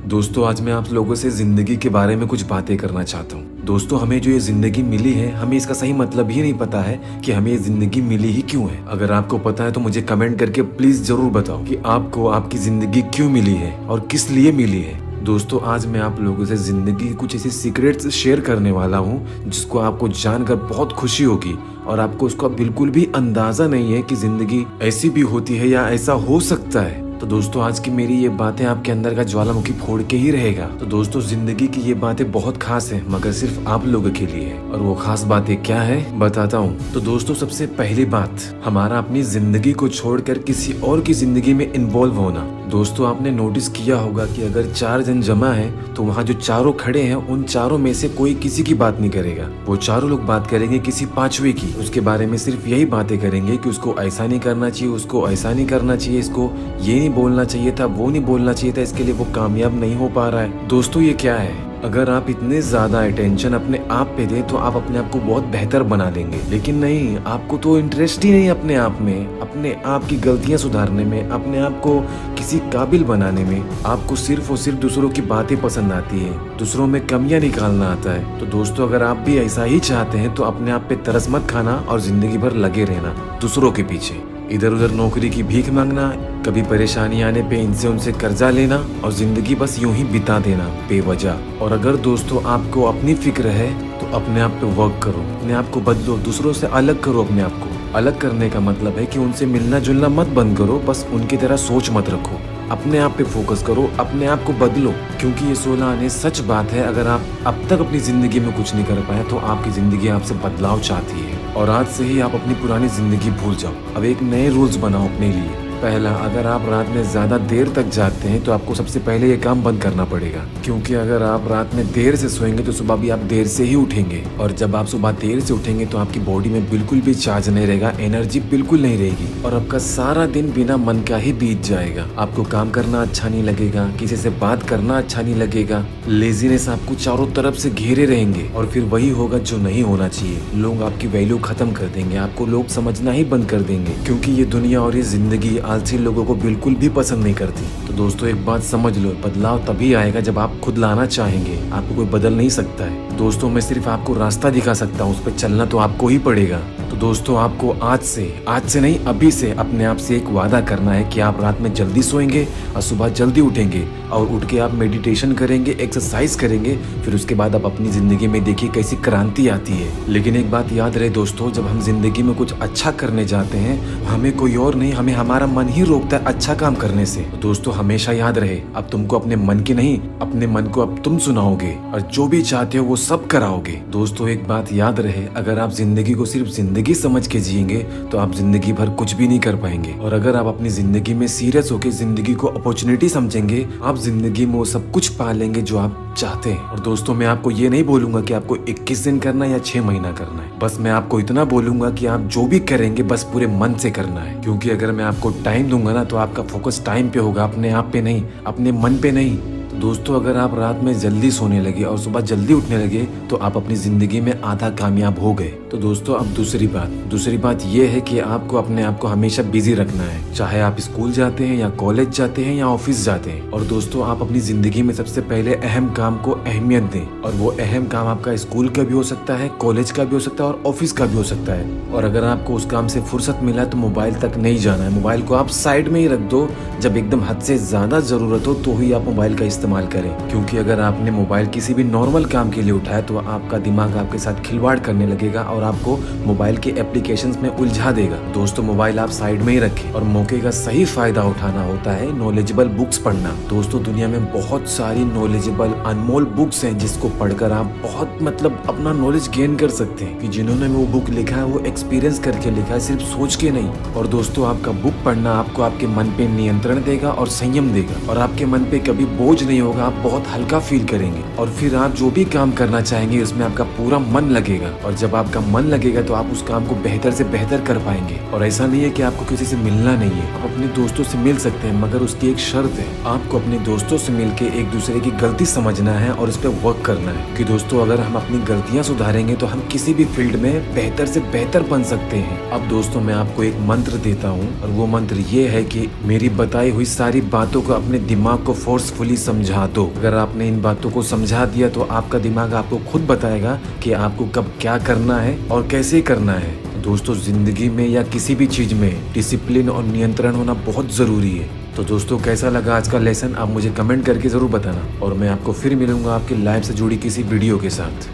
दोस्तों आज मैं आप लोगों से जिंदगी के बारे में कुछ बातें करना चाहता हूँ। दोस्तों हमें जो ये जिंदगी मिली है, हमें इसका सही मतलब ही नहीं पता है कि हमें ये जिंदगी मिली ही क्यों है। अगर आपको पता है तो मुझे कमेंट करके प्लीज जरूर बताओ कि आपको आपकी जिंदगी क्यों मिली है और किस लिए मिली है। दोस्तों आज मैं आप लोगों से जिंदगी की कुछ ऐसी सीक्रेट्स शेयर करने वाला हूँ जिसको आपको जानकर बहुत खुशी होगी और आपको उसका बिल्कुल भी अंदाजा नहीं है कि जिंदगी ऐसी भी होती है या ऐसा हो सकता है। तो दोस्तों आज की मेरी ये बातें आपके अंदर का ज्वालामुखी फोड़ के ही रहेगा। तो दोस्तों जिंदगी की ये बातें बहुत खास है मगर सिर्फ आप लोगों के लिए है और वो खास बातें क्या है बताता हूँ। तो दोस्तों सबसे पहली बात, हमारा अपनी जिंदगी को छोड़कर किसी और की जिंदगी में इन्वॉल्व होना। दोस्तों आपने नोटिस किया होगा कि अगर 4 जन जमा है तो वहाँ जो चारों खड़े हैं उन चारों में से कोई किसी की बात नहीं करेगा। वो चारों लोग बात करेंगे किसी पांचवे की, उसके बारे में सिर्फ यही बातें करेंगे कि उसको ऐसा नहीं करना चाहिए, उसको ऐसा नहीं करना चाहिए, इसको ये नहीं बोलना चाहिए था, वो नहीं बोलना चाहिए था, इसके लिए वो कामयाब नहीं हो पा रहा है। दोस्तों ये क्या है? अगर आप इतने ज्यादा अटेंशन अपने आप पे दे तो आप अपने आप को बहुत बेहतर बना लेंगे, लेकिन नहीं, आपको तो इंटरेस्ट ही नहीं अपने आप में, अपने आप की गलतियां सुधारने में, अपने आप को किसी काबिल बनाने में। आपको सिर्फ और सिर्फ दूसरों की बातें पसंद आती है, दूसरों में कमियां निकालना आता है। तो दोस्तों अगर आप भी ऐसा ही चाहते हैं तो अपने आप पे तरस मत खाना और जिंदगी भर लगे रहना दूसरों के पीछे, इधर उधर नौकरी की भीख मांगना, कभी परेशानी आने पे इनसे उनसे कर्जा लेना और जिंदगी बस यूं ही बिता देना बेवजह। और अगर दोस्तों आपको अपनी फिक्र है तो अपने आप पे वर्क करो, अपने आप को बदलो, दूसरों से अलग करो। अपने आप को अलग करने का मतलब है कि उनसे मिलना जुलना मत बंद करो, बस उनकी तरह सोच मत रखो, अपने आप पे फोकस करो, अपने आप को बदलो। क्योंकि ये 16 आने सच बात है, अगर आप अब तक अपनी जिंदगी में कुछ नहीं कर पाए तो आपकी जिंदगी आपसे बदलाव चाहती है और आज से ही आप अपनी पुरानी जिंदगी भूल जाओ। अब एक नए रूल्स बनाओ अपने लिए। पहला, अगर आप रात में ज्यादा देर तक जागते हैं तो आपको सबसे पहले ये काम बंद करना पड़ेगा, क्योंकि अगर आप रात में देर से सोएंगे तो सुबह भी आप देर से ही उठेंगे और जब आप सुबह देर से उठेंगे तो आपकी बॉडी में बिल्कुल भी चार्ज नहीं रहेगा, एनर्जी बिल्कुल नहीं रहेगी और आपका सारा दिन बिना मन का ही बीत जाएगा। आपको काम करना अच्छा नहीं लगेगा, किसी से बात करना अच्छा नहीं लगेगा, लेजीनेस आपको चारों तरफ से घेरे रहेंगे और फिर वही होगा जो नहीं होना चाहिए। लोग आपकी वैल्यू खत्म कर देंगे, आपको लोग समझना ही बंद कर देंगे, क्योंकि ये दुनिया और ये जिंदगी आलसी लोगों को बिल्कुल भी पसंद नहीं करती। तो दोस्तों एक बात समझ लो, बदलाव तभी आएगा जब आप खुद लाना चाहेंगे, आपको कोई बदल नहीं सकता है। दोस्तों मैं सिर्फ आपको रास्ता दिखा सकता हूँ, उस पर चलना तो आपको ही पड़ेगा। तो दोस्तों आपको आज से नहीं अभी से अपने आप से एक वादा करना है कि आप रात में जल्दी सोएंगे और सुबह जल्दी उठेंगे और उठ के आप मेडिटेशन करेंगे, एक्सरसाइज करेंगे, फिर उसके बाद आप अपनी जिंदगी में देखिए कैसी क्रांति आती है। लेकिन एक बात याद रहे दोस्तों, जब हम जिंदगी में कुछ अच्छा करने जाते हैं हमें कोई और नहीं, हमें हमारा मन ही रोकता है अच्छा काम करने से। तो दोस्तों हमेशा याद रहे, अब तुमको अपने मन की नहीं, अपने मन को अब तुम सुनाओगे और जो भी चाहते हो वो सब कराओगे। दोस्तों एक बात याद रहे, अगर आप जिंदगी को सिर्फ जिंदगी समझ के जिएंगे तो आप जिंदगी भर कुछ भी नहीं कर पाएंगे, और अगर आप अपनी जिंदगी में सीरियस होकर जिंदगी को अपॉर्चुनिटी समझेंगे आप जिंदगी में वो सब कुछ पा लेंगे जो आप चाहते हैं। और दोस्तों मैं आपको ये नहीं बोलूंगा कि आपको 21 दिन करना है या 6 महीना करना है, बस मैं आपको इतना बोलूंगा कि आप जो भी करेंगे बस पूरे मन से करना है। क्योंकि अगर मैं आपको टाइम दूंगा ना तो आपका फोकस टाइम पे होगा, अपने आप पे नहीं, अपने मन पे नहीं। दोस्तों अगर आप रात में जल्दी सोने लगे और सुबह जल्दी उठने लगे तो आप अपनी जिंदगी में आधा कामयाब हो गए। तो दोस्तों अब दूसरी बात ये है कि आपको अपने आप को हमेशा बिजी रखना है, चाहे आप स्कूल जाते हैं या कॉलेज जाते हैं या ऑफिस जाते हैं। और दोस्तों आप अपनी जिंदगी में सबसे पहले अहम काम को अहमियत दें, और वो अहम काम आपका स्कूल का भी हो सकता है, कॉलेज का भी हो सकता है और ऑफिस का भी हो सकता है। और अगर आपको उस काम से फुर्सत मिला तो मोबाइल तक नहीं जाना है, मोबाइल को आप साइड में ही रख दो, जब एकदम हद से ज्यादा जरूरत हो तो ही आप मोबाइल का इस्तेमाल करें। क्योंकि अगर आपने मोबाइल किसी भी नॉर्मल काम के लिए उठाया तो आपका दिमाग आपके साथ खिलवाड़ करने लगेगा और आपको मोबाइल के एप्लीकेशंस में उलझा देगा। दोस्तों मोबाइल आप साइड में ही रखें और मौके का सही फायदा उठाना होता है नॉलेजेबल बुक्स पढ़ना। दोस्तों दुनिया में बहुत सारी नॉलेजेबल अनमोल बुक्स हैं जिसको पढ़कर आप बहुत अपना नॉलेज गेन कर सकते हैं, कि जिन्होंने वो बुक लिखा है वो एक्सपीरियंस करके लिखा है, सिर्फ सोच के नहीं। और दोस्तों आपका बुक पढ़ना आपको आपके मन पे नियंत्रण देगा और संयम देगा, और आपके मन पे कभी बोझ नहीं होगा, आप बहुत हल्का फील करेंगे और फिर आप जो भी काम करना चाहेंगे उसमें आपका पूरा मन लगेगा। और जब आपका मन लगेगा तो आप उस काम को बेहतर से बेहतर कर पाएंगे। और ऐसा नहीं है कि आपको किसी से मिलना नहीं है, आप अपने दोस्तों से मिल सकते हैं, मगर उसकी एक शर्त है, आपको अपने दोस्तों से मिलके एक दूसरे की गलती समझना है और उस पर वर्क करना है। कि दोस्तों अगर हम अपनी गलतियां सुधारेंगे तो हम किसी भी फील्ड में बेहतर से बेहतर बन सकते हैं। अब दोस्तों मैं आपको एक मंत्र देता हूँ और वो मंत्र ये है कि मेरी बताई हुई सारी बातों को अपने दिमाग को फोर्सफुली समझे समझा दो। अगर आपने इन बातों को समझा दिया तो आपका दिमाग आपको खुद बताएगा कि आपको कब क्या करना है और कैसे करना है। दोस्तों, जिंदगी में या किसी भी चीज में डिसिप्लिन और नियंत्रण होना बहुत जरूरी है। तो दोस्तों, कैसा लगा आज का लेसन आप मुझे कमेंट करके जरूर बताना, और मैं आपको फिर मिलूंगा आपकी लाइफ से जुड़ी किसी वीडियो के साथ।